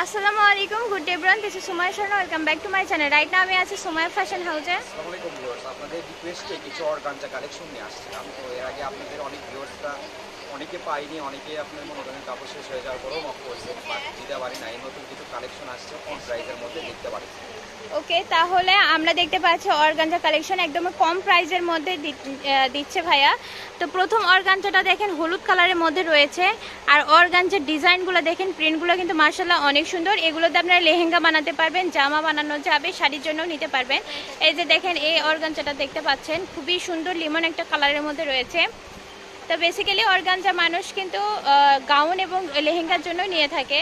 আসসালামু আলাইকুম, good day everyone, this is Sumaiya Sharma, welcome back to my channel. Right now আমি আছি সুমাইয়া ফ্যাশন হাউসে। আসসালামু আলাইকুম ভিউয়ার্স, আপনাদের রিকোয়েস্টে কিছু অর্গানজা কালেকশন নিয়ে আসছিলাম। তো এর আগে আপনাদের অনেক ভিউয়ার্সরা অনেকে পাইনি, অনেকে আপনার মনে করেন কাপড় শেষ হয়ে যাওয়ার পরেও নক করছেন, বাট দিতে পারি না। এই নতুন কিছু কালেকশন আসছে কম প্রাইসের মধ্যে, দেখতে পারেন। ওকে, তাহলে আমরা দেখতে পাচ্ছি অর্গানজা কালেকশন একদম কম প্রাইসের মধ্যে দিচ্ছে ভাইয়া। তো প্রথম অর্গানজাটা দেখেন হলুদ কালারের মধ্যে রয়েছে, আর অর্গানজার ডিজাইনগুলো দেখেন, প্রিন্টগুলো কিন্তু মার্শাল্লাহ অনেক সুন্দর। এগুলোতে আপনারা লেহেঙ্গা বানাতে পারবেন, জামা বানানো যাবে, শাড়ির জন্য নিতে পারবেন। এই যে দেখেন এই অর্গানজাটা দেখতে পাচ্ছেন, খুবই সুন্দর লিমন একটা কালারের মধ্যে রয়েছে। তো বেসিক্যালি অর্গানজা মানুষ কিন্তু গাউন এবং লেহেঙ্গার জন্য নিয়ে থাকে।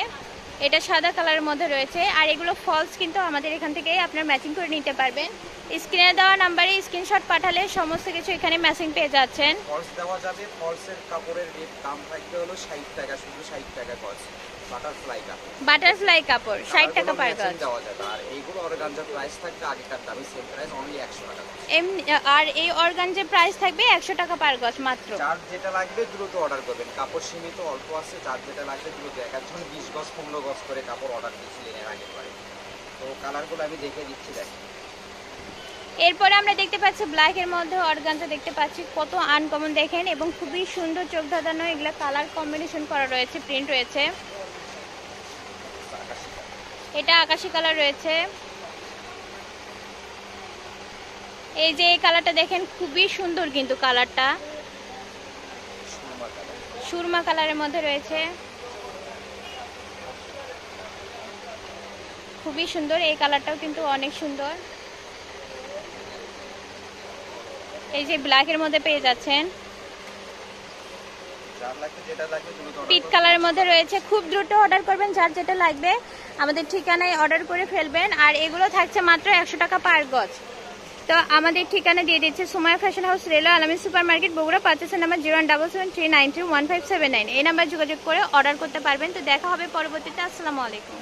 এটা সাদা কালারের মধ্যে রয়েছে, আর এগুলো ফলস কিন্তু আমাদের এখান থেকে আপনার ম্যাচিং করে নিতে পারবেন। স্ক্রিনে দেওয়া নাম্বারে স্ক্রিনশট পাঠালে সমস্ত কিছু এখানে ম্যাচিং পেয়ে যাচ্ছেন। ফলস দেওয়া যাবে। ফলসের কাপড়ের রেট দাম থাকবে হলো 60 টাকা, শুধু 60 টাকা ফলস। বাটারফ্লাই কাপড় 60 টাকা পার গজ দেওয়া যাবে। আর এইগুলো অর্গানজার প্রাইস থাকবে আগেকার দামে, সেম প্রাইস, অনলি 100 টাকা। আর এই অর্গানজার প্রাইস থাকবে 100 টাকা পার গজ মাত্র। যার যেটা লাগবে দ্রুত অর্ডার করবেন, কাপড় সীমিত অল্প আছে। যার যেটা লাগবে দ্রুত, একজন 20 গজ 15 গজ করে কাপড় অর্ডার দিয়েছিলেন এর আগের বারে। তো কালারগুলো আমি দেখে দিচ্ছি, দেখেন। এরপরে আমরা দেখতে পাচ্ছি ব্ল্যাক এর মধ্যে অর্গানজা দেখতে পাচ্ছি, কত আনকমন দেখেন, এবং খুবই সুন্দর চোখ ধাঁধানো এগুলা কালার কম্বিনেশন করা রয়েছে, প্রিন্ট রয়েছে। এটা আকাশি কালার রয়েছে। এই যে এই কালারটা দেখেন, খুবই সুন্দর কিন্তু কালারটা সুরমা কালারের মধ্যে রয়েছে, খুবই সুন্দর। এই কালারটাও কিন্তু অনেক সুন্দর। এই যে ব্ল্যাকের মধ্যে পেয়ে যাচ্ছেন, পিট কালারের মধ্যে রয়েছে। খুব দ্রুত অর্ডার করবেন, যার যেটা লাগবে আমাদের ঠিকানায় অর্ডার করে ফেলবেন। আর এগুলো থাকছে মাত্র 100 টাকা পার গজ। তো আমাদের ঠিকানা দিয়ে দিচ্ছে সুমাইয়া ফ্যাশন হাউস, রেলওয়ে আলামিন সুপার মার্কেট, বগুড়া। 5 নাম্বার 01773931579। এই নাম্বার যোগাযোগ করে অর্ডার করতে পারবেন। তো দেখা হবে পরবর্তীতে। আসসালামু আলাইকুম।